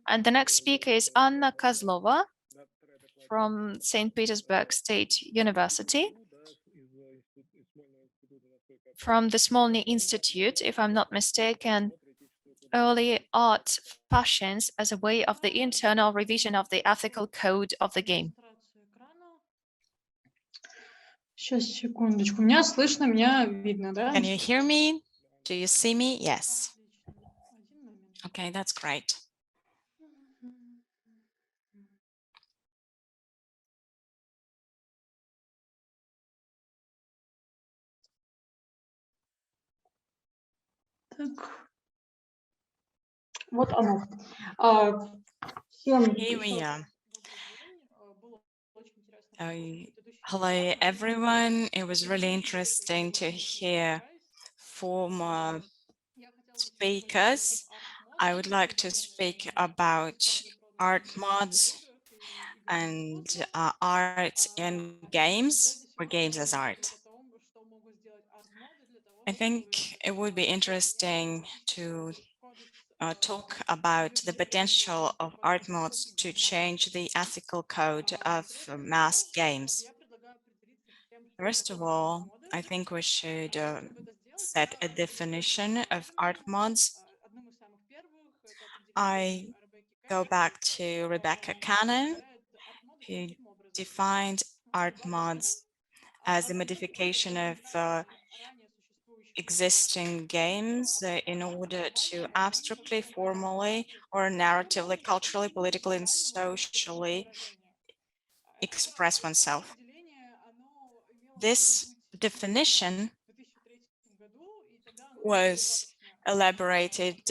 And the next speaker is Anna Kozlova from St. Petersburg State University, from the Smolny Institute, if I'm not mistaken, early art fashions as a way of the internal revision of the ethical code of the game. Сейчас, секундочку. Меня слышно, меня видно, да? Can you hear me? Do you see me? Yes. Okay, that's great. Так. Вот оно. Here we are. Hello, everyone. It was really interesting to hear former speakers. I would like to speak about art mods and art in games, or games as art. I think it would be interesting to talk about the potential of art mods to change the ethical code of mass games. First of all, I think we should set a definition of art mods. I go back to Rebecca Cannon, who defined art mods as the modification of existing games in order to abstractly, formally, or narratively, culturally, politically, and socially express oneself. This definition was elaborated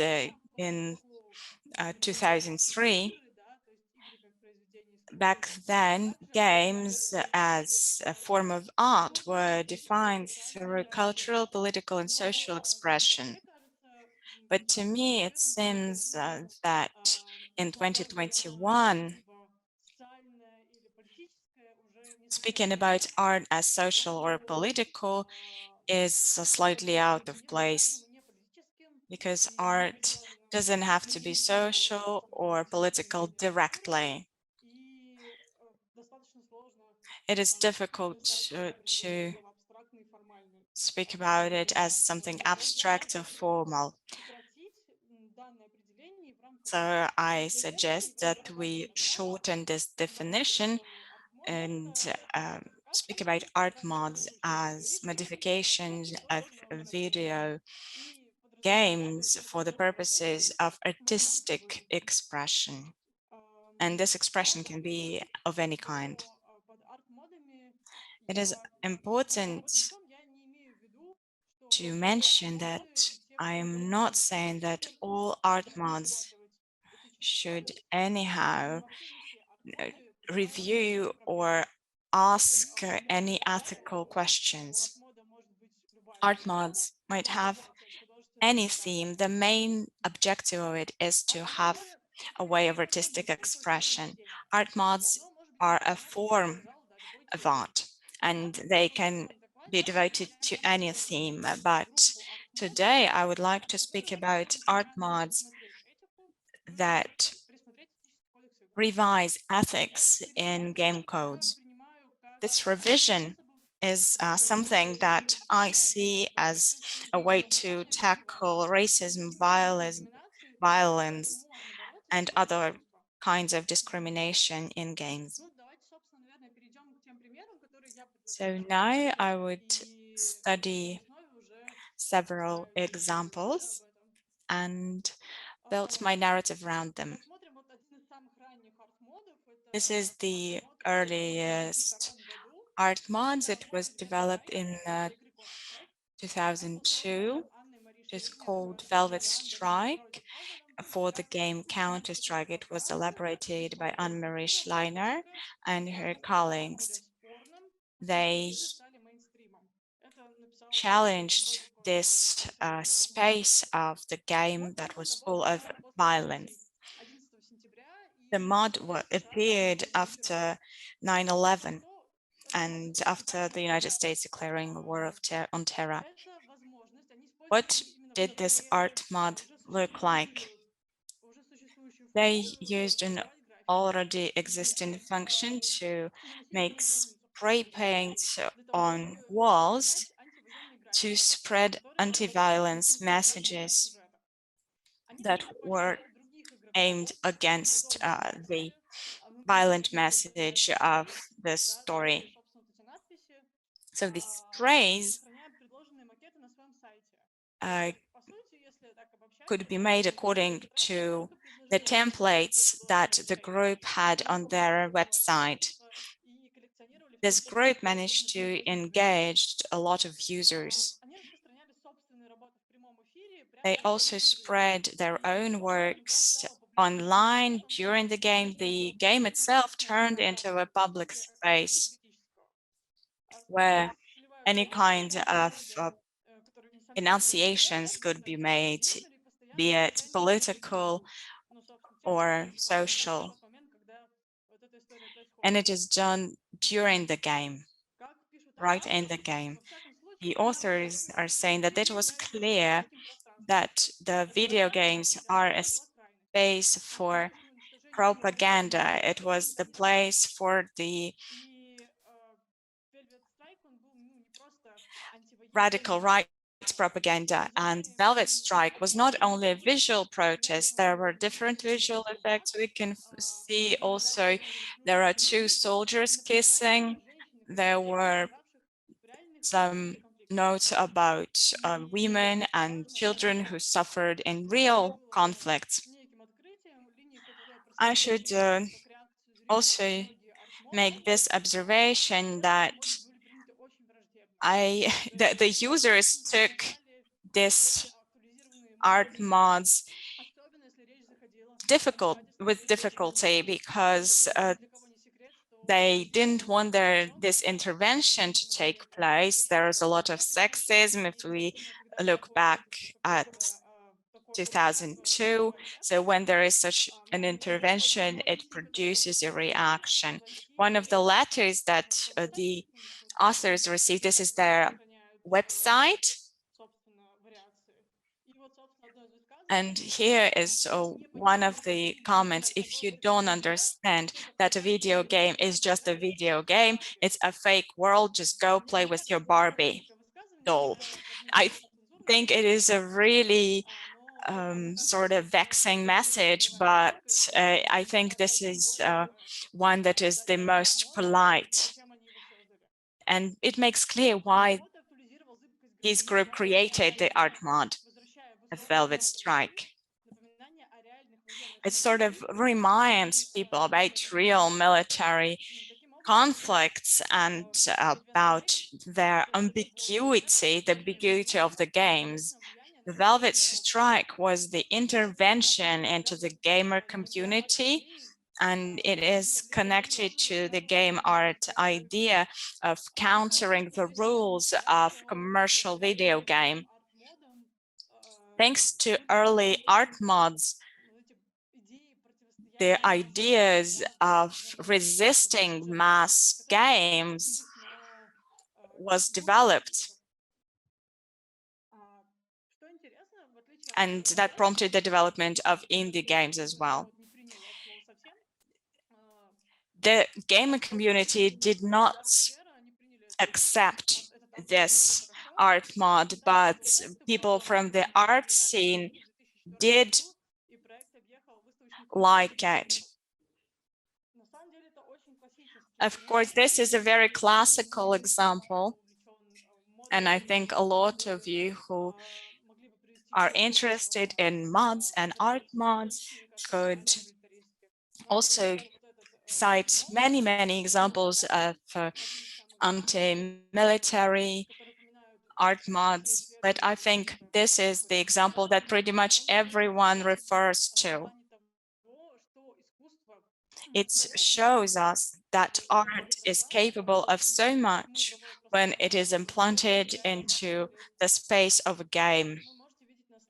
in 2003. Back then, games as a form of art were defined through cultural, political, and social expression. But to me, it seems that in 2021, speaking about art as social or political is slightly out of place, because art doesn't have to be social or political directly. It is difficult to speak about it as something abstract or formal. So I suggest that we shorten this definition and speak about art mods as modifications of video games for the purposes of artistic expression. And this expression can be of any kind. It is important to mention that I am not saying that all art mods should anyhow review or ask any ethical questions. Art mods might have any theme. The main objective of it is to have a way of artistic expression. Art mods are a form of art, and they can be devoted to any theme. But today I would like to speak about art mods that revise ethics in game codes. This revision is something that I see as a way to tackle racism, violence, and other kinds of discrimination in games. So now I would study several examples and build my narrative around them. This is the earliest art mods. It was developed in 2002. It's called Velvet Strike. For the game Counter-Strike, it was elaborated by Anne-Marie Schleiner and her colleagues. They challenged this space of the game that was full of violence. The mod appeared after 9/11 and after the United States declaring a war on terror. What did this art mod look like? They used an already existing function to make spray paint on walls to spread anti-violence messages that were aimed against the violent message of the story. So the sprays could be made according to the templates that the group had on their website. This group managed to engage a lot of users. They also spread their own works online during the game. The game itself turned into a public space where any kind of enunciations could be made, be it political or social. And it is done during the game, right in the game. The authors are saying that it was clear that the video games are a space for propaganda. It was the place for the radical right propaganda, and Velvet Strike was not only a visual protest, there were different visual effects. We can see also there are two soldiers kissing. There were some notes about women and children who suffered in real conflicts. I should also make this observation that the users took this art mods with difficulty because they didn't want this intervention to take place. There's a lot of sexism if we look back at 2002. So when there is such an intervention, it produces a reaction. One of the letters that the authors received, this is their website. And here is one of the comments: if you don't understand that a video game is just a video game, it's a fake world, just go play with your Barbie doll. I think it is a really sort of vexing message, but I think this is one that is the most polite. And it makes clear why this group created the art mod of Velvet Strike. It sort of reminds people about real military conflicts and about their ambiguity, the ambiguity of the games. The Velvet Strike was the intervention into the gamer community, and it is connected to the game art idea of countering the rules of commercial video game. Thanks to early art mods, the ideas of resisting mass games was developed. And that prompted the development of indie games as well. The gaming community did not accept this art mod, but people from the art scene did like it. Of course, this is a very classical example, and I think a lot of you who are interested in mods and art mods could also cite many, many examples of anti-military art mods, but I think this is the example that pretty much everyone refers to. It shows us that art is capable of so much when it is implanted into the space of a game,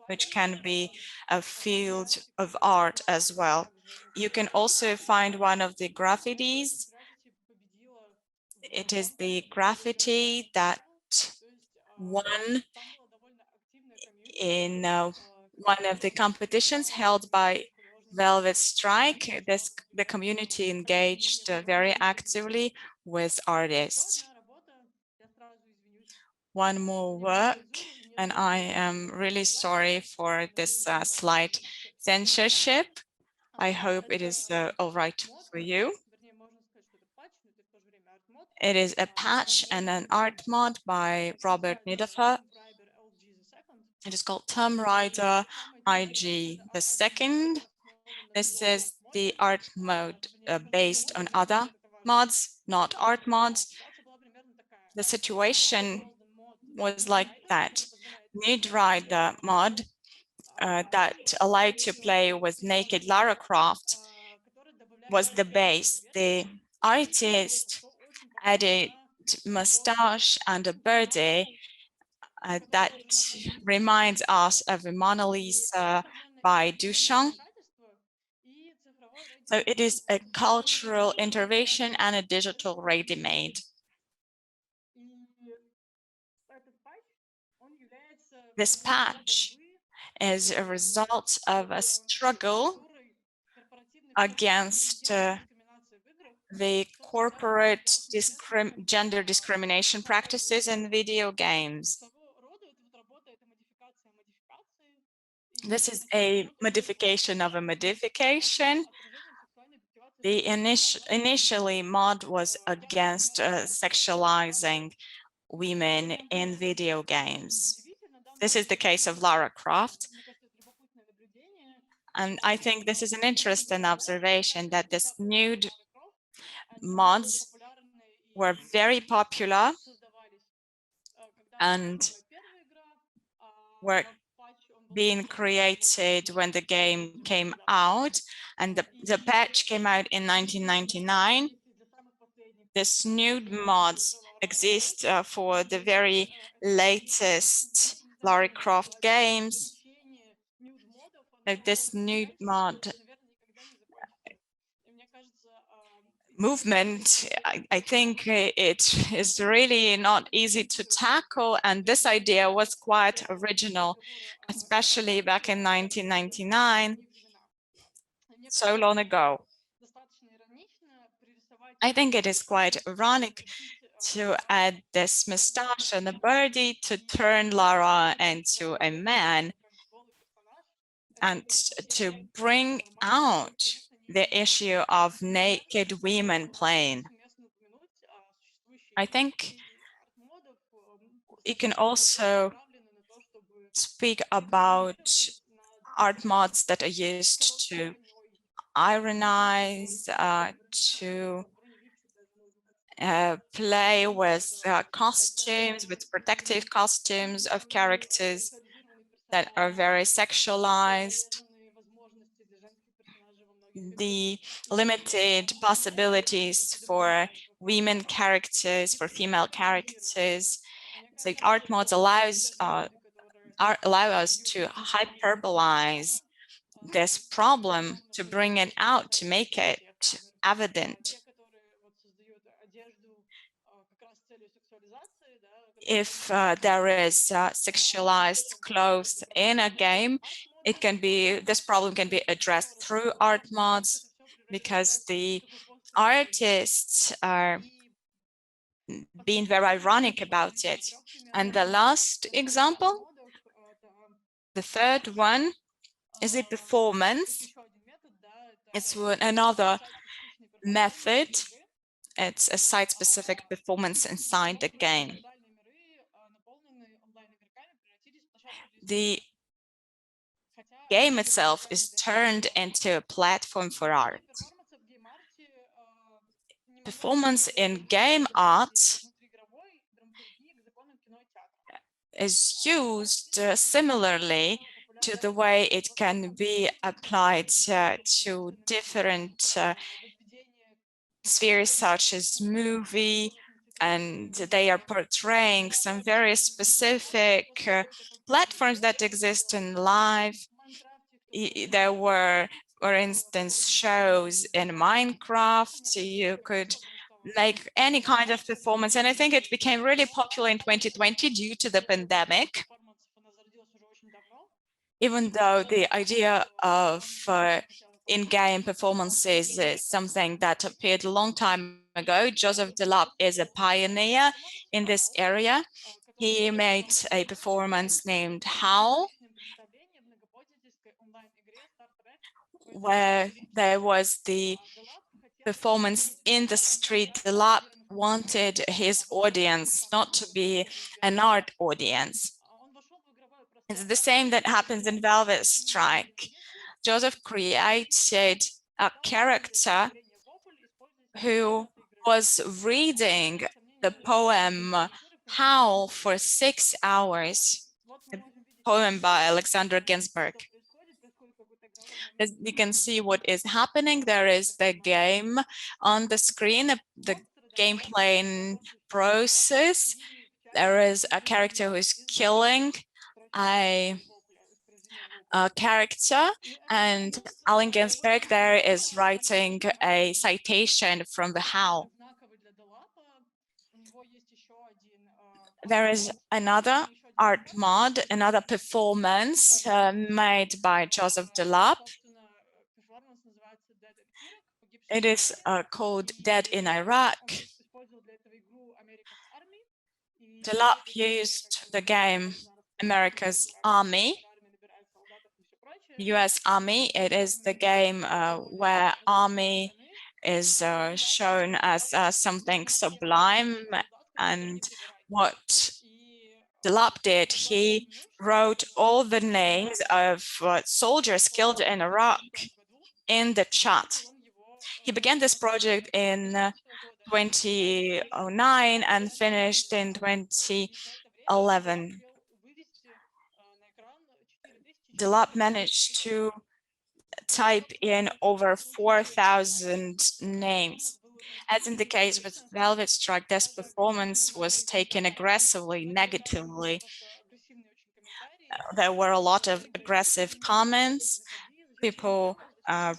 which can be a field of art as well. You can also find one of the graffitis. It is the graffiti that won in one of the competitions held by Velvet Strike, the community engaged very actively with artists. One more work, and I am really sorry for this slight censorship. I hope it is all right for you. It is a patch and an art mod by Robert Niederfer. It is called Tomb Raider IG the Second. This is the art mode based on other mods, not art mods. The situation was like that. Nude Rider mod that allowed to play with naked Lara Croft was the base. The artist added mustache and a birdie that reminds us of a Mona Lisa by Duchamp. So it is a cultural intervention and a digital ready-made. This patch is a result of a struggle against the corporate gender discrimination practices in video games. This is a modification of a modification. The initially mod was against sexualizing women in video games. This is the case of Lara Croft. And I think this is an interesting observation that this nude mods were very popular and were being created when the game came out, and the patch came out in 1999. This nude mods exist for the very latest Lara Croft games. This nude mod movement, I think it is really not easy to tackle, and this idea was quite original, especially back in 1999, so long ago. I think it is quite ironic to add this mustache and a birdie to turn Lara into a man and to bring out the issue of naked women playing. I think you can also speak about art mods that are used to ironize, to play with costumes, with protective costumes of characters that are very sexualized. The limited possibilities for women characters, for female characters. So art mods allow us to hyperbolize this problem, to bring it out, to make it evident. If there is sexualized clothes in a game, this problem can be addressed through art mods, because the artists are being very ironic about it. And the last example, the third one, is a performance. It's another method. It's a site-specific performance inside the game. The game itself is turned into a platform for art. Performance in game art is used similarly to the way it can be applied to different spheres such as movie, and they are portraying some very specific platforms that exist in life. There were, for instance, shows in Minecraft. You could make any kind of performance, and I think it became really popular in 2020 due to the pandemic. Even though the idea of in-game performances is something that appeared a long time ago. Joseph Delap is a pioneer in this area. He made a performance named How, where there was the performance in the street. Delap wanted his audience not to be an art audience. It's the same that happens in Velvet Strike. Joseph created a character who was reading the poem Howl for 6 hours, a poem by Alexander Ginsberg. As you can see what is happening, there is the game on the screen, the gameplay process. There is a character who is killing a character, and Allen Ginsberg there is writing a citation from the Howl. There is another art mod, another performance made by Joseph Delap. It is called Dead in Iraq. Delap used the game America's Army, US Army. It is the game where army is shown as something sublime, and what Delap did, he wrote all the names of soldiers killed in Iraq in the chat. He began this project in 2009 and finished in 2011. Delap managed to type in over 4,000 names. As in the case with Velvet Strike, this performance was taken aggressively, negatively. There were a lot of aggressive comments. People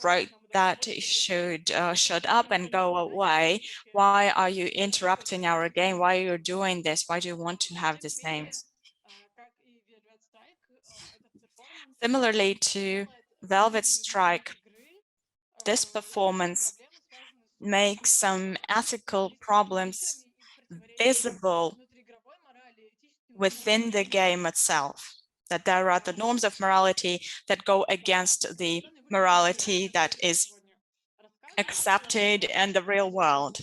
wrote that it should shut up and go away. Why are you interrupting our game? Why are you doing this? Why do you want to have these names? Similarly to Velvet Strike, this performance makes some ethical problems visible within the game itself, that there are the norms of morality that go against the morality that is accepted in the real world.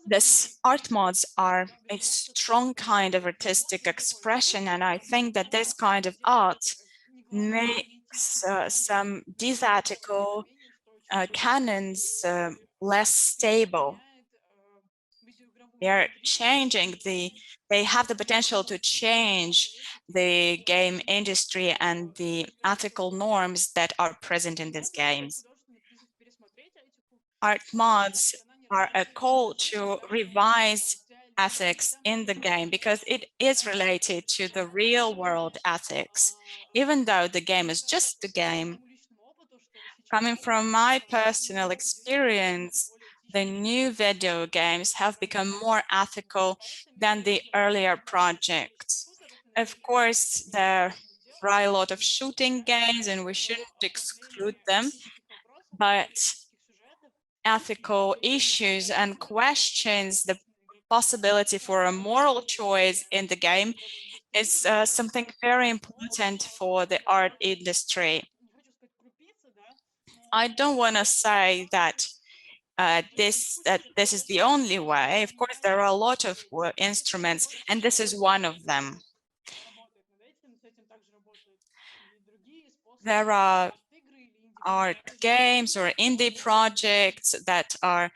These art mods are a strong kind of artistic expression, and I think that this kind of art makes some these ethical canons less stable. They're changing they have the potential to change the game industry and the ethical norms that are present in these games. Art mods are a call to revise ethics in the game because it is related to the real world ethics. Even though the game is just a game, coming from my personal experience, the new video games have become more ethical than the earlier projects. Of course, there are a lot of shooting games and we shouldn't exclude them, but ethical issues and questions, the possibility for a moral choice in the game is something very important for the art industry. I don't want to say that this is the only way. Of course, there are a lot of instruments, and this is one of them. There are art games or indie projects that are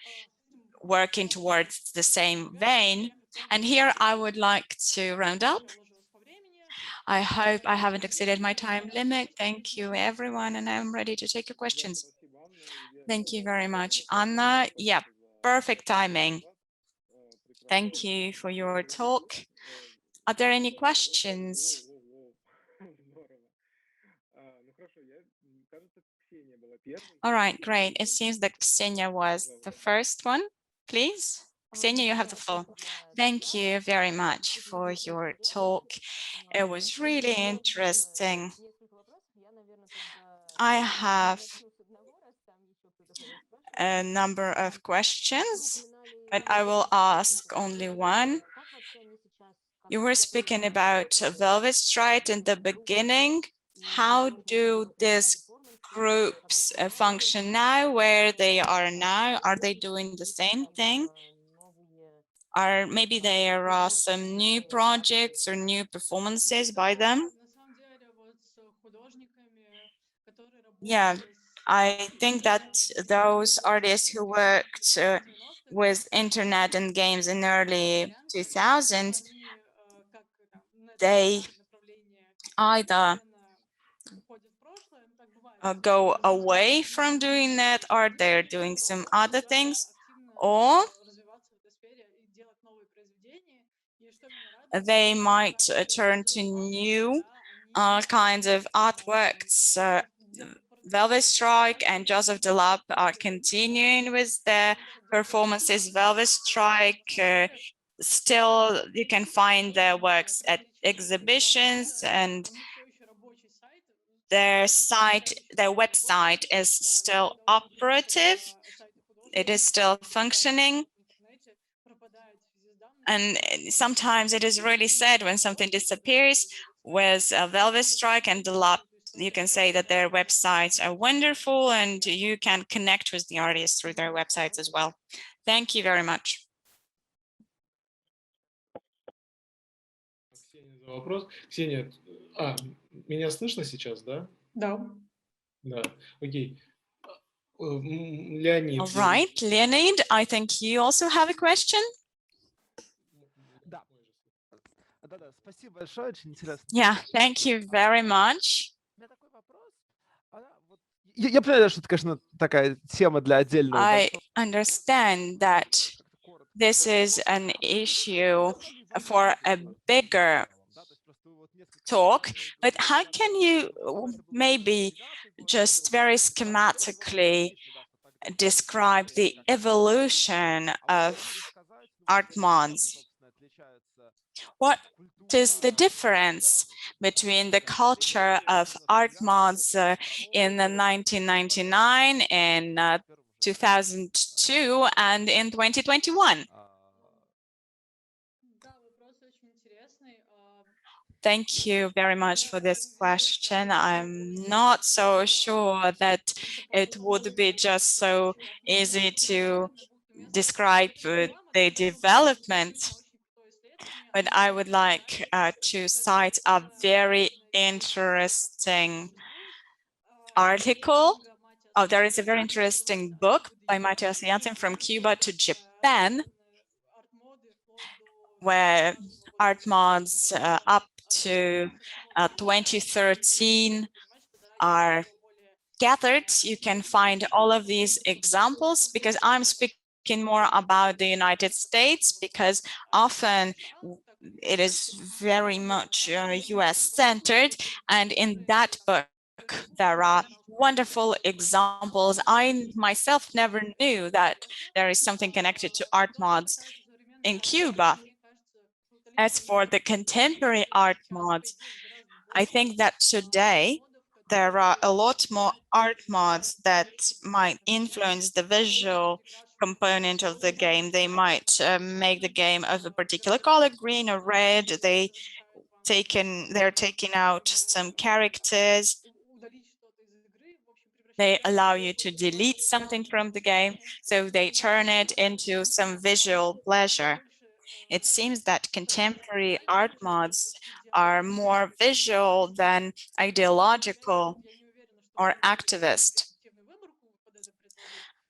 working towards the same vein. And here I would like to round up. I hope I haven't exceeded my time limit. Thank you, everyone, and I'm ready to take your questions. Thank you very much, Anna. Yeah, perfect timing. Thank you for your talk. Are there any questions? All right, great. It seems that Ksenia was the first one. Please, Ksenia, you have the floor. Thank you very much for your talk. It was really interesting. I have a number of questions, but I will ask only one. You were speaking about Velvet Strike in the beginning. How do these groups function now, where they are now? Are they doing the same thing? Or maybe there are some new projects or new performances by them? Yeah, I think that those artists who worked with internet and games in early 2000s, they either go away from doing that, or they're doing some other things, or they might turn to new kinds of artworks. Velvet Strike and Joseph Delap are continuing with their performances. Velvet Strike, still you can find their works at exhibitions, and their website is still operative. It is still functioning. And sometimes it is really sad when something disappears. With Velvet Strike and Delap, you can say that their websites are wonderful and you can connect with the artists through their websites as well. Thank you very much. Ксения за вопрос. Ксения, меня слышно сейчас, да? Да. Да, окей. Леонид. All right, Leonid, I think you also have a question. Yeah, thank you very much. Я понимаю, что это, конечно, такая тема для отдельного. I understand that this is an issue for a bigger talk, but how can you maybe just very schematically describe the evolution of art mods? What is the difference between the culture of art mods in 1999 and 2002 and in 2021? Thank you very much for this question. I'm not so sure that it would be just so easy to describe the development, but I would like to cite a very interesting article. Oh, there is a very interesting book by Matthias Jansen, From Cuba to Japan, where art mods up to 2013 are gathered. You can find all of these examples, because I'm speaking more about the United States, because often it is very much US centered, and in that book there are wonderful examples. I myself never knew that there is something connected to art mods in Cuba. As for the contemporary art mods, I think that today there are a lot more art mods that might influence the visual component of the game. They might make the game of a particular color, green or red. They're taking out some characters. They allow you to delete something from the game, so they turn it into some visual pleasure. It seems that contemporary art mods are more visual than ideological or activist.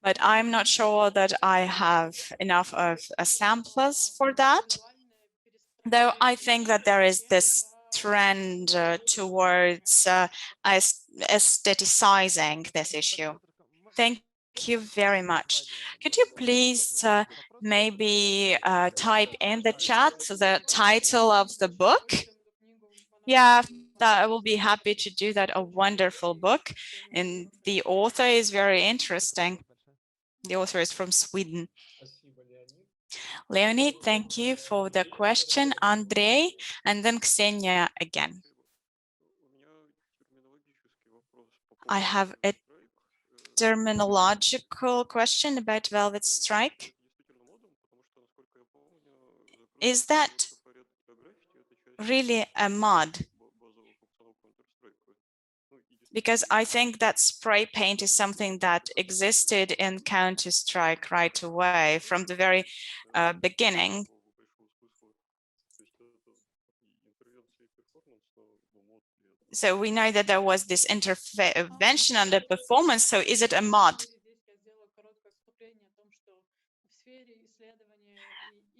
But I'm not sure that I have enough of samples for that. Though I think that there is this trend towards aestheticizing this issue. Thank you very much. Could you please maybe type in the chat the title of the book? Yeah, I will be happy to do that. A wonderful book, and the author is very interesting. The author is from Sweden. Leonid, thank you for the question. Andrei, and then Ksenia again. I have a terminological question about Velvet Strike. Is that really a mod? Because I think that spray paint is something that existed in Counter-Strike right away from the very beginning. So we know that there was this intervention on the performance. So is it a mod?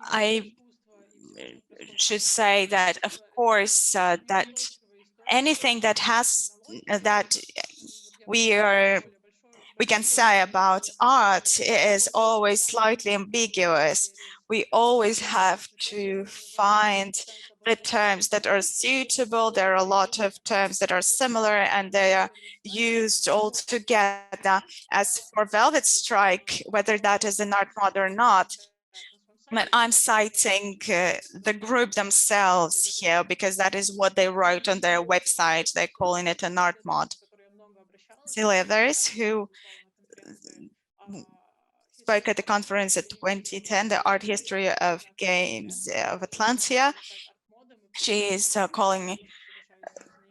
I should say that, of course, that anything that has that we can say about art is always slightly ambiguous. We always have to find the terms that are suitable. There are a lot of terms that are similar and they are used all together. As for Velvet Strike, whether that is an art mod or not, I'm citing the group themselves here because that is what they wrote on their website. They're calling it an art mod. Celia, those who spoke at the conference at 2010, the art history of games of Atlantia. She is calling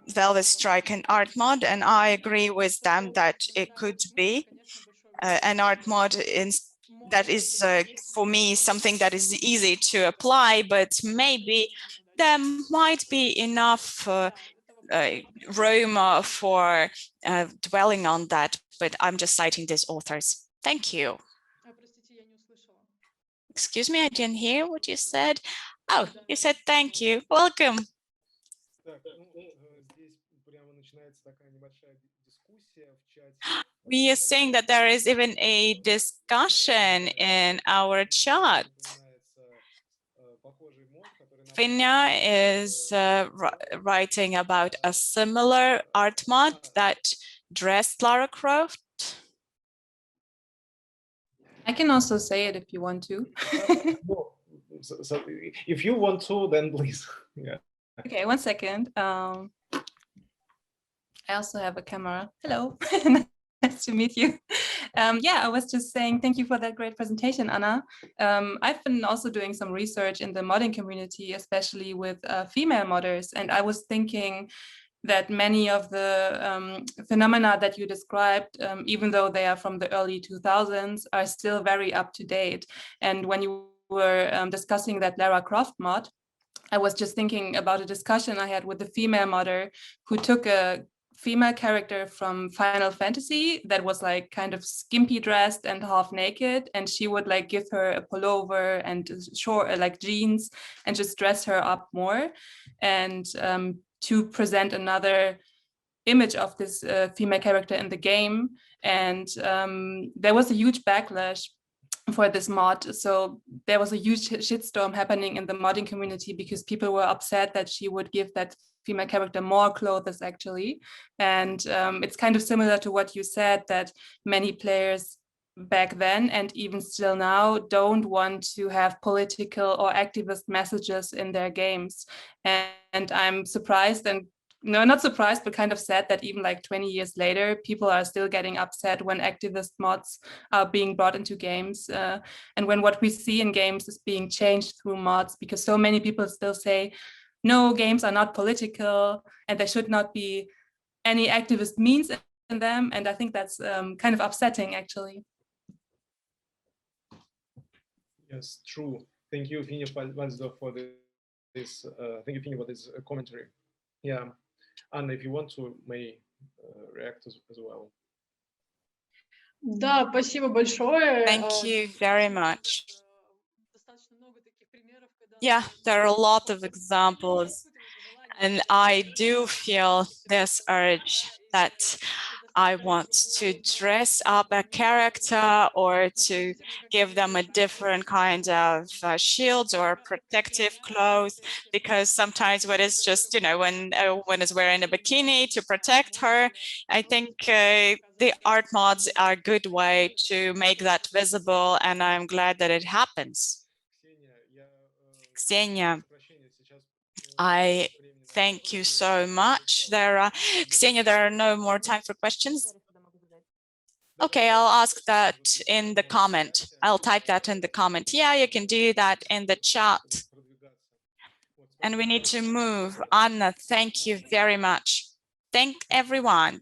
Velvet Strike an art mod, and I agree with them that it could be an art mod that is, for me, something that is easy to apply, but maybe there might be enough room for dwelling on that, but I'm just citing these authors. Thank you. Excuse me, I didn't hear what you said. Oh, you said thank you. Welcome. We are seeing that there is even a discussion in our chat. Finya is writing about a similar art mod that dressed Lara Croft. I can also say it if you want to. So if you want to, then please. Yeah. Okay, 1 second. I also have a camera. Hello, nice to meet you. Yeah, I was just saying thank you for that great presentation, Anna. I've been also doing some research in the modding community, especially with female modders, and I was thinking that many of the phenomena that you described, even though they are from the early 2000s, are still very up to date. And when you were discussing that Lara Croft mod, I was just thinking about a discussion I had with a female modder who took a female character from Final Fantasy that was like kind of skimpy dressed and half naked, and she would like give her a pullover and short like jeans and just dress her up more, and to present another image of this female character in the game. And there was a huge backlash for this mod. So there was a huge shitstorm happening in the modding community because people were upset that she would give that female character more clothes actually. And it's kind of similar to what you said, that many players back then and even still now don't want to have political or activist messages in their games. And I'm surprised, and no, not surprised, but kind of sad that even like 20 years later, people are still getting upset when activist mods are being brought into games, and when what we see in games is being changed through mods, because so many people still say, no, games are not political and there should not be any activist means in them. And I think that's kind of upsetting, actually. Yes, true. Thank you, Finia, for this. Thank you, Finia, for this commentary. Yeah, Anna, if you want to, may react as well. Да, спасибо большое. Thank you very much. Yeah, there are a lot of examples, and I do feel this urge that I want to dress up a character or to give them a different kind of shields or protective clothes, because sometimes when it's just, you know, when it's wearing a bikini to protect her, I think the art mods are a good way to make that visible, and I'm glad that it happens. Ksenia, I Thank you so much. Ksenia, there are no more time for questions. Okay, I'll ask that in the comment. I'll type that in the comment. Yeah, you can do that in the chat. And we need to move. Anna, thank you very much. Thank everyone.